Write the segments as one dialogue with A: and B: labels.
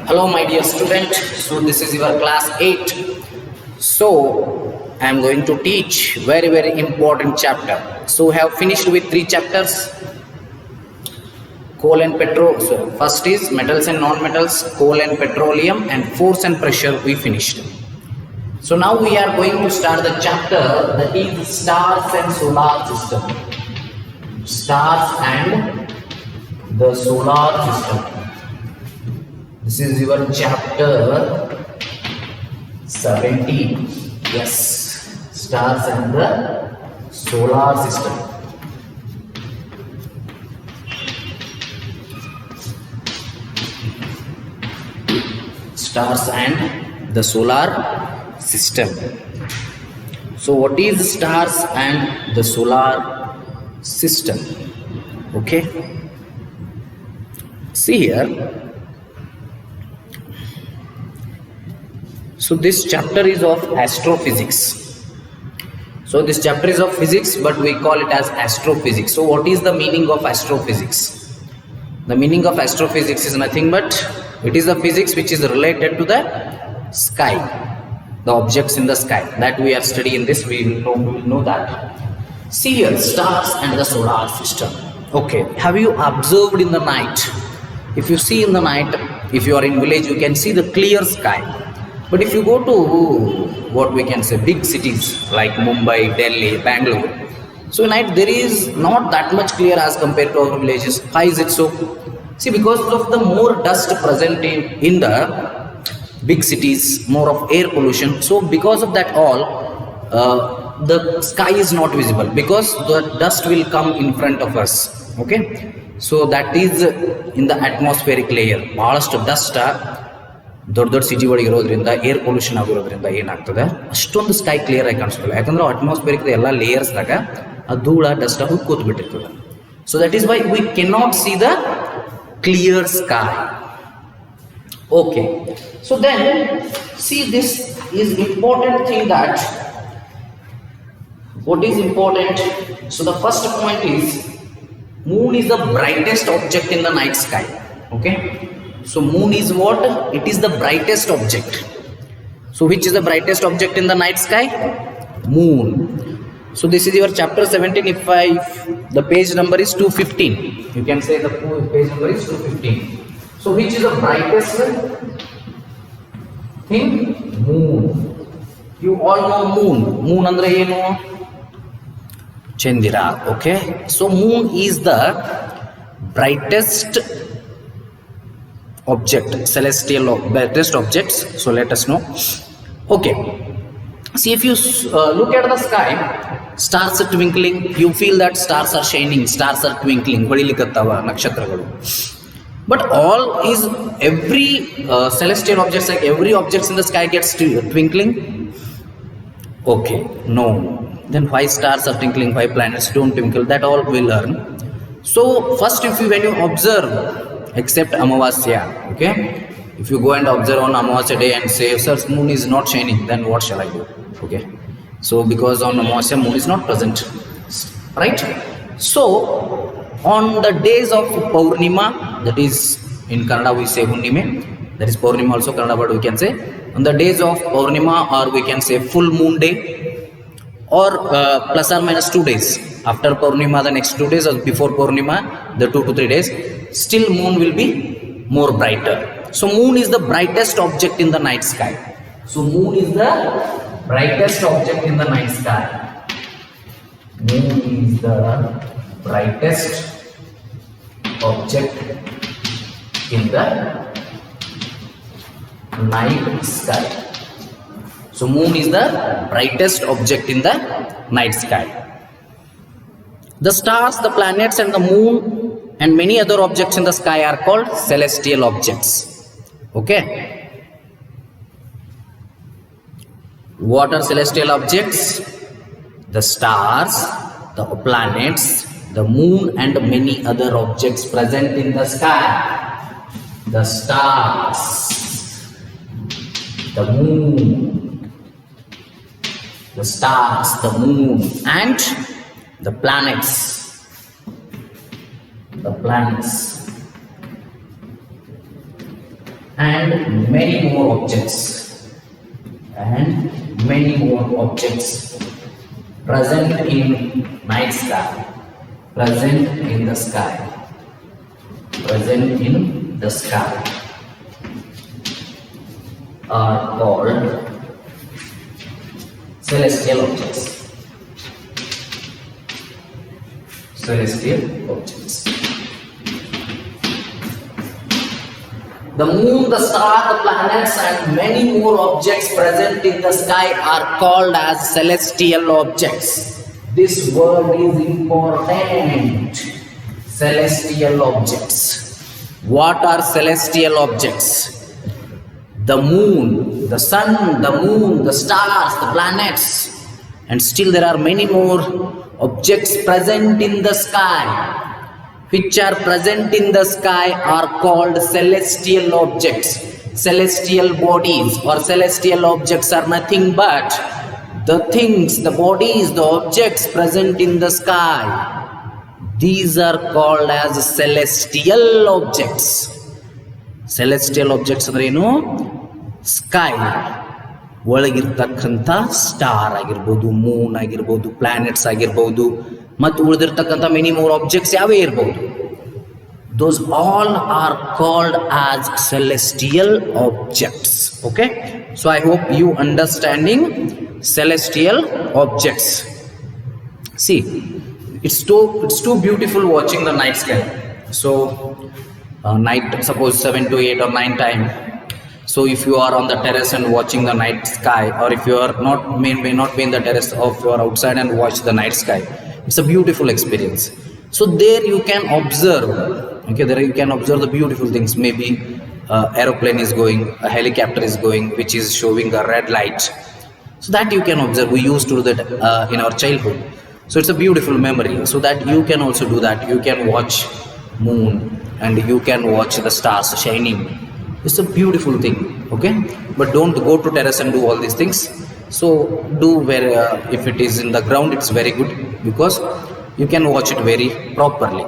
A: Hello my dear student, so this is your class 8. So I am going to teach very important chapter. So I have finished with 3 chapters, coal and petrol. So first is metals and non-metals, coal and petroleum, and force and pressure we finished. So now we are going to start the chapter that is stars and solar system. Stars and the solar system. This is your chapter 17. Yes, stars and the solar system. Stars and the solar system. So what is stars and the solar system? Okay. See here. So this chapter is of astrophysics. So this chapter is of physics, but we call it as astrophysics. So what is the meaning of astrophysics? The meaning of astrophysics is nothing but it is the physics which is related to the sky, the objects in the sky that we are studying this. We will know that. See here, stars and the solar system. Okay, have you observed in the night? If you see in the night, if you are in village, you can see the clear sky. But if you go to what we can say big cities like Mumbai, Delhi, Bangalore, so at night there is not that much clear as compared to our villages. Why is it so? See, because of the more dust present in the big cities, more of air pollution. So because of that all, the sky is not visible because the dust will come in front of us. Okay, so that is in the atmospheric layer. Ballast dust. ದೊಡ್ಡ ದೊಡ್ಡ ಸಿಟಿಗಳಿರೋದ್ರಿಂದ air pollution ಆಗಿರೋದ್ರಿಂದ ಏನಾಗ್ತದೆ ಅಷ್ಟೊಂದು sky clear ಆಗಿ ಕಾಣಿಸ್ತಿಲ್ಲ. ಯಾಕಂದ್ರೆ atmospheric ಎಲ್ಲ ಲೇಯರ್ಸ್ದಾಗ ಆ ಧೂಳ ಡಸ್ಟ್ ಆಗಿ ಕೂತ್ಬಿಟ್ಟಿರ್ತದೆ. So that is why we cannot see the clear sky. Okay, so then see this is important thing that what is important. So the first point is moon is the brightest object in the night sky. Okay, so moon is what? It is the brightest object. So which is the brightest object in the night sky? Moon. So this is your chapter 17. If the page number is 215, you can say the page number is 215. So which is the brightest thing? Moon. You all know moon. Moon andre enu? Chandira. Okay, so moon is the brightest object, celestial brightest objects. So let us know. Okay, see, if you look at the sky, stars are twinkling. You feel that stars are shining, stars are twinkling, ಹೊಳಿಲಿಕತ್ತವ ನಕ್ಷತ್ರಗಳು. But all is every celestial objects, like every objects in the sky gets twinkling? Okay, no. Then why stars are twinkling, why planets don't twinkle? That all we learn. So first, when you observe, except Amavasya, okay, if you go and observe on Amavasya day and say, sir, moon is not shining, then what shall I do? Okay, so because on Amavasya moon is not present, right? So on the days of Purnima, that is in Kannada we say Hunnime, that is Purnima also Kannada, but we can say on the days of Purnima, or we can say full moon day, or plus or minus 2 days after Purnima, the next 2 days, or before Purnima, the 2 to 3 days, still moon will be more brighter. So moon is the brightest object in the night sky. So moon is the brightest object in the night sky. Moon is the brightest object in the night sky. So moon is the brightest object in the night sky. The stars, the planets, and the moon and many other objects in the sky are called celestial objects. Okay, what are celestial objects? The stars, the planets, the moon, and many other objects present in the sky. The stars, the moon, the stars, the moon, and the planets. The planets. and many more objects present in night sky, present in the sky are called celestial objects. The moon, the star, the planets, and many more objects present in the sky are called as celestial objects. This word is important. Celestial objects. What are celestial objects? The moon, the sun, the moon, the stars, the planets, and still there are many more objects present in the sky. Which are present in the sky are called celestial objects. Celestial bodies or celestial objects are nothing but the things, the bodies, the objects present in the sky. These are called as celestial objects. Celestial objects ಅಂದ್ರೆ ಏನು? Sky ಒಳಗಿರ್ತಕ್ಕಂಥ star ಆಗಿರ್ಬೋದು, Moon ಆಗಿರ್ಬೋದು, planets ಆಗಿರ್ಬೋದು, ಮತ್ತು ಉಳಿದಿರ್ತಕ್ಕಂಥ many more objects ಯಾವೇ ಇರ್ಬೋದು. Those all are called as celestial objects. Okay, so I hope you understanding celestial objects. See, it's too beautiful watching the night sky. So night, suppose 7 to 8 or 9 time. So if you are on the terrace and watching the night sky, or if you are may not be in the terrace, or if you are outside and watch the night sky, it's a beautiful experience. So there you can observe, okay, there you can observe the beautiful things. Maybe aeroplane is going, a helicopter is going, which is showing a red light. So that you can observe. We used to do that in our childhood. So it's a beautiful memory. So that you can also do that. You can watch moon and you can watch the stars shining. It's a beautiful thing. Okay, but don't go to terrace and do all these things. So do where if it is in the ground, it's very good because you can watch it very properly.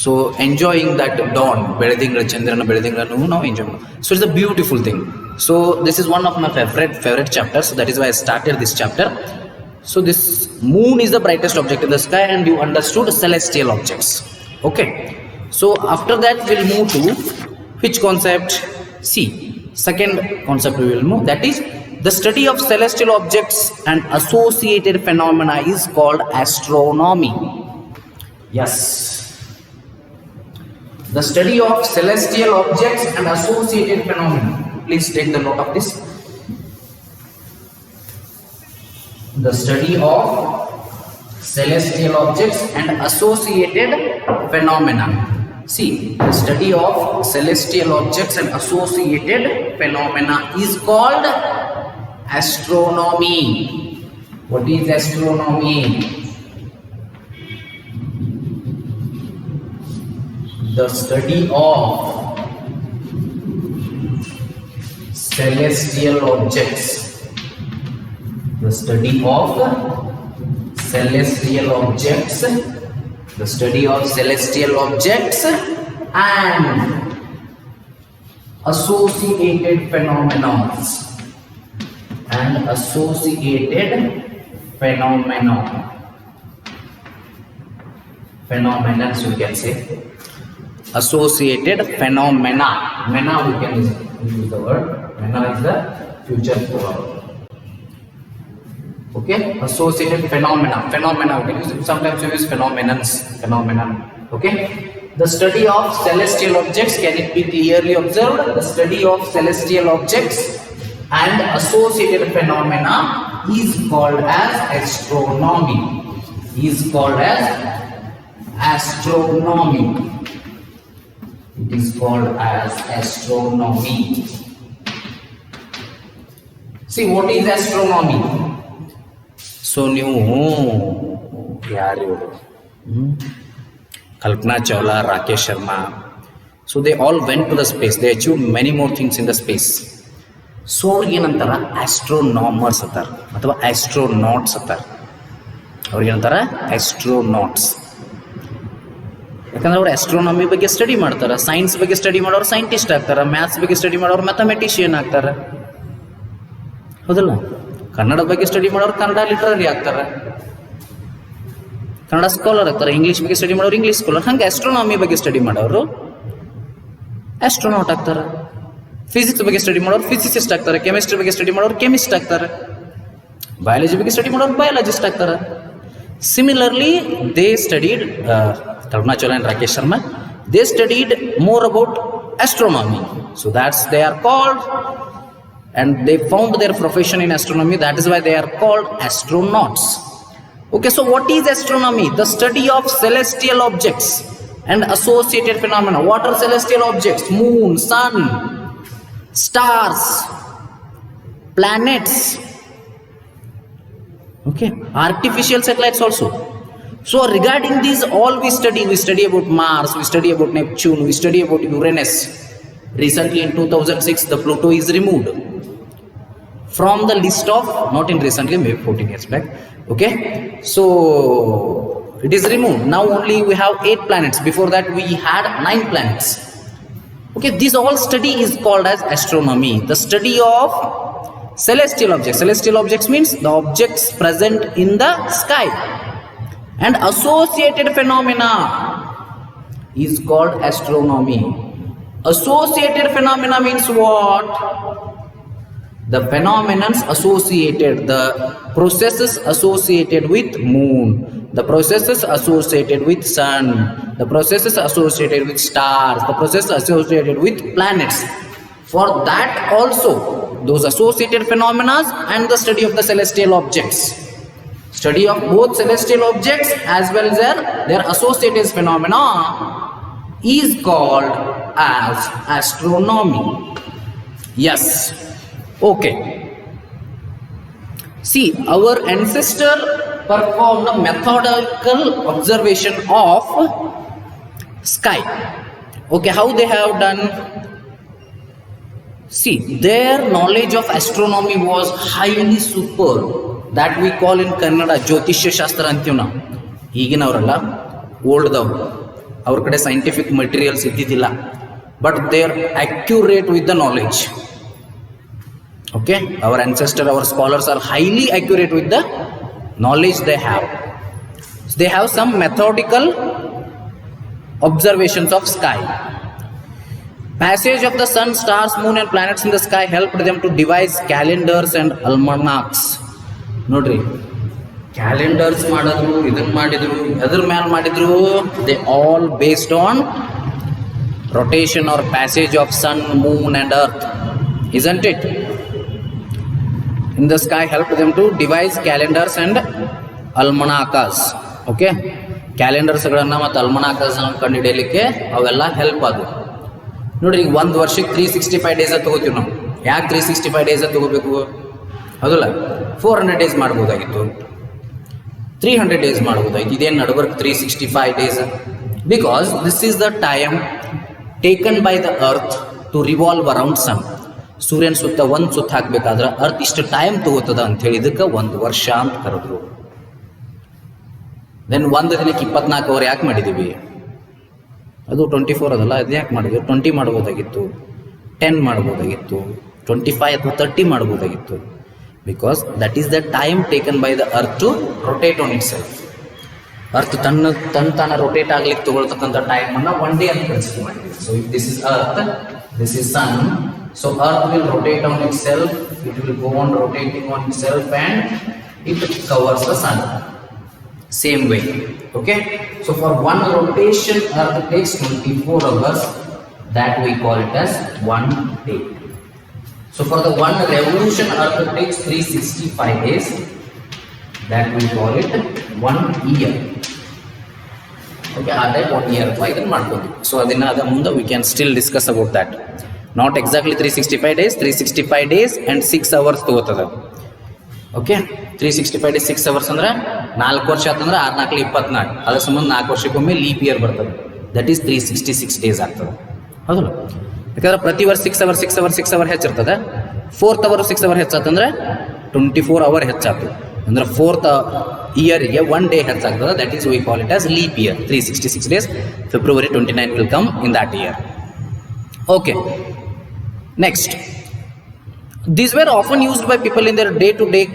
A: So enjoying that dawn, ಬೆಳದಿಂಗಳ ಚಂದ್ರನ ಬೆಳದಿಂಗಳನ್ನು ನಾವು enjoy. So it's a beautiful thing. So this is one of my favorite chapters. So that is why I started this chapter. So this moon is the brightest object in the sky, and you understood celestial objects. Okay. So after that we'll move to which concept? See, second concept we will move, that is the study of celestial objects and associated phenomena is called astronomy. Yes. The study of celestial objects and associated phenomena. Please take the note of this. The study of celestial objects and associated phenomena. See, the study of celestial objects and associated phenomena is called astronomy. What is astronomy? The study of celestial objects. The study of celestial objects. The study of celestial objects and associated phenomena. And associated phenomena. Phenomena, so you can say. Associated phenomena. Mena, we can use the word. Mena is the future form. Okay, associated phenomena. Phenomena, we can use, sometimes we use phenomenon. Okay, the study of celestial objects, can it be clearly observed? The study of celestial objects and associated phenomena is called as astronomy. Is called as astronomy. It is called as astronomy. See, what is astronomy? So ನೀವು ಯಾರು Kalpana Chawla, Rakesh Sharma, so they all went to the space. They achieved many more things in the space. So ಅವ್ರಿಗೆ ಏನಂತಾರ astronomers ಅಂತಾರ ಅಥವಾ astronauts ಅಂತಾರ. ಅವ್ರಿಗೆ ಏನಂತಾರ astronauts. ಯಾಕಂದ್ರೆ ಅವ್ರು ಆಸ್ಟ್ರೋನಮಿ ಬಗ್ಗೆ ಸ್ಟಡಿ ಮಾಡ್ತಾರೆ, ಸೈನ್ಸ್ ಬಗ್ಗೆ ಸ್ಟಡಿ ಮಾಡೋರು ಸೈಂಟಿಸ್ಟ್ ಆಗ್ತಾರೆ, ಮ್ಯಾಥ್ಸ್ ಬಗ್ಗೆ ಸ್ಟಡಿ ಮಾಡೋರು ಮ್ಯಾಥಮೆಟಿಷಿಯನ್ ಆಗ್ತಾರೆ, ಹೌದಲ್ಲ? ಕನ್ನಡದ ಬಗ್ಗೆ ಸ್ಟಡಿ ಮಾಡೋರು ಕನ್ನಡ ಲಿಟ್ರರಿ ಆಗ್ತಾರೆ, ಕನ್ನಡ ಸ್ಕಾಲರ್ ಆಗ್ತಾರೆ, ಇಂಗ್ಲೀಷ್ ಬಗ್ಗೆ ಸ್ಟಡಿ ಮಾಡೋರು ಇಂಗ್ಲೀಷ್ ಸ್ಕಾಲರ್, ಹಂಗೆ ಆಸ್ಟ್ರೋನಮಿ ಬಗ್ಗೆ ಸ್ಟಡಿ ಮಾಡೋರು ಆಸ್ಟ್ರೋನಾಟ್ ಆಗ್ತಾರೆ, ಫಿಸಿಕ್ಸ್ ಬಗ್ಗೆ ಸ್ಟಡಿ ಮಾಡೋರು ಫಿಸಿಸಿಸ್ಟ್ ಆಗ್ತಾರೆ, ಕೆಮಿಸ್ಟ್ರಿ ಬಗ್ಗೆ ಸ್ಟಡಿ ಮಾಡೋರು ಕೆಮಿಸ್ಟ್ ಆಗ್ತಾರೆ, ಬಯಾಲಜಿ ಬಗ್ಗೆ ಸ್ಟಡಿ ಮಾಡೋರು ಬಯಾಲಜಿಸ್ಟ್ ಆಗ್ತಾರೆ. Similarly they studied Karunachala and Rakesh Sharma, they studied more about astronomy, so that's they are called, and they found their profession in astronomy, that is why they are called astronauts. Okay, so what is astronomy? The study of celestial objects and associated phenomena. What are celestial objects? Moon, sun, stars, planets, okay, artificial satellites also. So regarding these all we study about Mars, we study about Neptune, we study about Uranus. Recently in 2006 the Pluto is removed from the list of, not in recently, maybe 14 years back, okay, so it is removed. Now only we have 8 planets, before that we had 9 planets. Okay, this all study is called as astronomy, the study of celestial objects. Celestial objects means the objects present in the sky, and associated phenomena is called astronomy. Associated phenomena means what? The phenomena associated, the processes associated with moon, the processes associated with sun, the processes associated with stars, the processes associated with planets. For that also, those associated phenomena and the study of the celestial objects, study of both celestial objects as well as their associated phenomena is called as astronomy. Yes, okay. See, our ancestor performed a methodical observation of sky. Okay, how they have done? See, their knowledge of astronomy was highly superb. That we call in Kannada ಜ್ಯೋತಿಷ್ಯ ಶಾಸ್ತ್ರ ಅಂತೀವಿ ನಾವು. ಈಗಿನವರಲ್ಲ, ಓಲ್ಡ್ದವರು, ಅವ್ರ ಕಡೆ scientific materials ಇದ್ದಿದ್ದಿಲ್ಲ, but they are accurate with the knowledge. Okay, our ancestor, our scholars are highly accurate with the knowledge they have. They have some methodical observations of sky. Passage of the sun, stars, moon and planets in the sky helped them to devise calendars and almanacs. ನೋಡ್ರಿ, calendars ಮಾಡಿದ್ರು, ಇದನ್ನ ಮಾಡಿದ್ರು, ಎದ್ರ ಮ್ಯಾಲ ಮಾಡಿದ್ರು? They all based on rotation or passage of sun, moon and earth, isn't it? In the sky helped them to devise calendars and almanacas. Okay, ಕ್ಯಾಲೆಂಡರ್ಸ್ಗಳನ್ನು ಮತ್ತು almanacas ಕಂಡು ಹಿಡಿಯಲಿಕ್ಕೆ ಅವೆಲ್ಲ ಹೆಲ್ಪ್ ಆದವು. ನೋಡ್ರಿ, ಈಗ ಒಂದು ವರ್ಷಕ್ಕೆ 365 ಡೇಸ್ ತಗೋತೀವಿ ನಾವು. ಯಾಕೆ 365 ಡೇಸ್ ತಗೋಬೇಕು? ಹೌದಲ್ಲ, 400 ಡೇಸ್ ಮಾಡ್ಬೋದಾಗಿತ್ತು, 300 ಡೇಸ್ ಮಾಡ್ಬೋದಾಗಿತ್ತು. ಇದೇನು ನಡ್ವರ್ಕ್ 365 days? Because this is the time taken by the earth to revolve around sun. ಸೂರ್ಯನ ಸುತ್ತ ಒಂದು ಸುತ್ತ ಹಾಕಬೇಕಾದ್ರೆ ಅರ್ತ್ ಇಷ್ಟು ಟೈಮ್ ತಗೋತದ ಅಂಥೇಳಿ ಇದಕ್ಕೆ 1 ವರ್ಷ ಅಂತ ಕರೆದ್ರು. ದೆನ್ ಒಂದು ದಿನಕ್ಕೆ 24 ಅವರ್ ಯಾಕೆ ಮಾಡಿದ್ದೀವಿ? ಅದು 24 ಅದಲ್ಲ, ಅದು ಯಾಕೆ ಮಾಡಿದ್ವಿ? 20 ಮಾಡ್ಬೋದಾಗಿತ್ತು, 10 ಮಾಡ್ಬೋದಾಗಿತ್ತು, 25 ಅಥವಾ 30 ಮಾಡ್ಬೋದಾಗಿತ್ತು. Because that is the time taken by the earth to rotate on itself. Earth ತನ್ನ ರೊಟೇಟ್ ಆಗ್ಲಿಕ್ಕೆ ತಗೊಳ್ತಕ್ಕಂಥ ಟೈಮನ್ನು 1 day ಅಂತ ಕನ್ಸಿಡರ್ ಮಾಡಿದ್ವಿ. So if this is earth, this is sun, so earth will rotate on itself, it will go on rotating on itself and it covers the sun. Same way, okay? So for one rotation earth takes 24 hours, that we call it as 1 day. So for the one revolution earth takes 365 days, that we call it 1 year. Okay, are that 1 year? Why then ಮಾಡ್ಬೋದು? So ಅದನ್ನ ಮುಂದೆ we can still discuss about that. Not exactly 365 days, 365 days and 6 hours ತಗೋತದ. Okay, 365 days 6 hours ಅಂದ್ರೆ 4 ವರ್ಷ ಆತಂದ್ರೆ 6 4 24, ಅದ್ರ ಸಂಬಂಧ 4 ವರ್ಷಕ್ಕೊಮ್ಮೆ ಲೀಪ್ ಇಯರ್ ಬರ್ತದೆ. ದಟ್ ಈಸ್ 366 ಡೇಸ್ ಆಗ್ತದೆ, ಹೌದಲ್ಲ? ಯಾಕಂದ್ರೆ ಪ್ರತಿ ವರ್ಷ 6 hours 6 hours 6 hours ಹೆಚ್ಚಿರ್ತದೆ. 4th hour 6 hours ಹೆಚ್ಚಾತಂದ್ರೆ 24 hours ಹೆಚ್ಚಾಗ್ತದೆ. ಅಂದ್ರೆ 4th ಇಯರ್ಗೆ 1 day ಹೆಚ್ಚಾಗ್ತದೆ, that is we call it as leap year. 366 days, February 29 will come in that year. Okay, next, these were often used by people in their day-to-day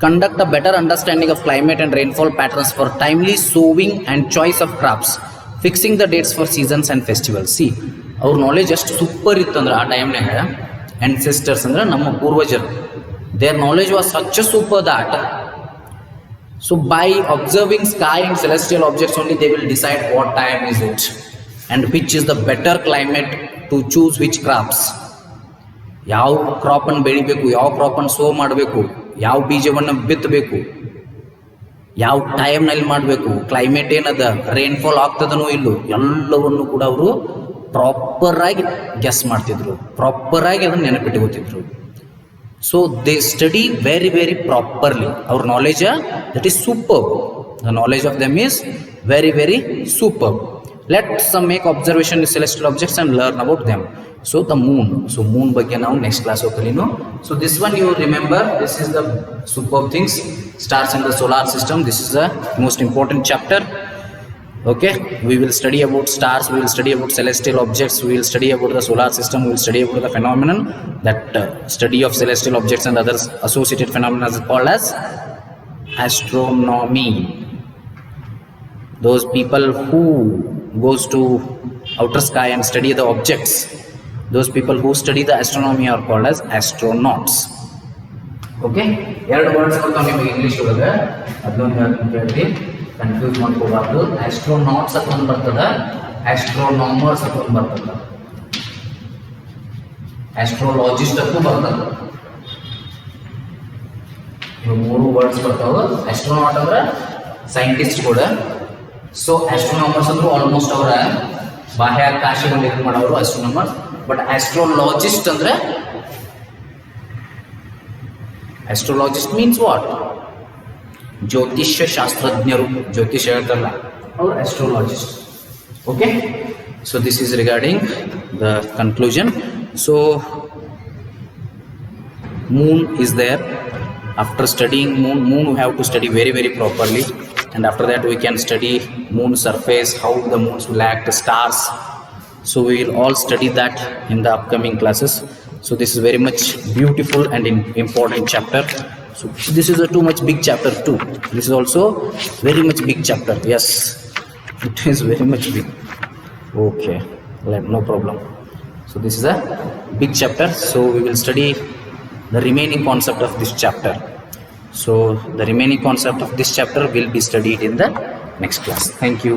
A: conduct a better understanding of climate and rainfall patterns for timely sowing and choice of crops, fixing the dates for seasons and festivals. See, our knowledge just super ittandre ಆ ಟೈಮ್ನಾಗ ancestors ಅಂದ್ರೆ ನಮ್ಮ ಪೂರ್ವಜರು, their knowledge was such a super that so by observing sky and celestial objects only they will decide what time is it and which is the better climate to choose which crops. ಯಾವ ಕ್ರಾಪನ್ನು ಬೆಳಿಬೇಕು, ಯಾವ ಕ್ರಾಪನ್ನು so ಮಾಡಬೇಕು, ಯಾವ ಬೀಜವನ್ನು ಬಿತ್ತಬೇಕು, ಯಾವ ಟೈಮ್ನಲ್ಲಿ ಮಾಡಬೇಕು, ಕ್ಲೈಮೇಟ್ ಏನದ, ರೈನ್ಫಾಲ್ ಆಗ್ತದನೋ ಇಲ್ಲೋ, ಎಲ್ಲವನ್ನು ಕೂಡ ಅವರು ಪ್ರಾಪರಾಗಿ ಗೆಸ್ ಮಾಡ್ತಿದ್ರು, ಪ್ರಾಪರಾಗಿ ಅದನ್ನು ನೆನಪಿಟ್ಕೋತಿದ್ರು. So they study very very properly. ಅವ್ರ knowledge that is super. The knowledge of them is very very super. Let's make observation with celestial objects and learn about them. So the moon. So moon ಬಗ್ಗೆ ನಾವು next class ಹೋಗ್ತೀವಿ. So this one you remember. This is the superb things. Stars in the solar system. This is the most important chapter. Okay. We will study about stars. We will study about celestial objects. We will study about the solar system. We will study about the phenomenon. That study of celestial objects and other associated phenomena is called as astronomy. Those people who goes to outer sky and study the objects, those people who study the astronomy are called as astronauts. Okay, ಎರಡು words ಬರ್ತಾವೆ ನಿಮಗೆ English ಒಳಗೆ, ಅದನ್ನು ಕೇಳಿ confuse ಮಾಡ್ಕೋಬಾರ್ದು. Astronauts ಅಂತ ಒಂದು ಬರ್ತದೆ, ಆಸ್ಟ್ರೋನಾಮರ್ಸ್ ಅಂತ ಒಂದು ಬರ್ತದೆ, ಆಸ್ಟ್ರೋಲಾಜಿಸ್ಟ್ ಅಂತೂ ಬರ್ತದೆ. ಇವು ಮೂರು ವರ್ಡ್ಸ್ ಬರ್ತಾವೆ. ಆಸ್ಟ್ರೋನಾಟ್ ಅಂದ್ರೆ ಸೈಂಟಿಸ್ಟ್ ಕೂಡ. ಸೊ ಆಸ್ಟ್ರೋನಾಮರ್ಸ್ ಅಂದ್ರು ಆಲ್ಮೋಸ್ಟ್ ಅವರ ಬಾಹ್ಯಾಕಾಶವನ್ನು ಇದು ಮಾಡೋರು ಆಸ್ಟ್ರೋನಾಮರ್ಸ್. ಬಟ್ ಆಸ್ಟ್ರೋಲಾಜಿಸ್ಟ್ ಅಂದ್ರೆ, ಆಸ್ಟ್ರೋಲಾಜಿಸ್ಟ್ ಮೀನ್ಸ್ ವಾಟ್? ಜ್ಯೋತಿಷ್ಯ ಶಾಸ್ತ್ರಜ್ಞರು, ಜ್ಯೋತಿಷ್ಯ ಹೇಳ್ತಾರಲ್ಲ ಅವರು astrologist. Okay, so this is regarding the conclusion. So moon is there. After studying moon we have to study very very properly, and after that we can study moon surface, how the moons will act, stars. So we will all study that in the upcoming classes. So this is very much beautiful and important chapter. So this is a too much big chapter too. This is also very much big chapter. Yes, it is very much big. Okay, no problem. So this is a big chapter. So we will study the remaining concept of this chapter. So the remaining concept of this chapter will be studied in the next class. Thank you.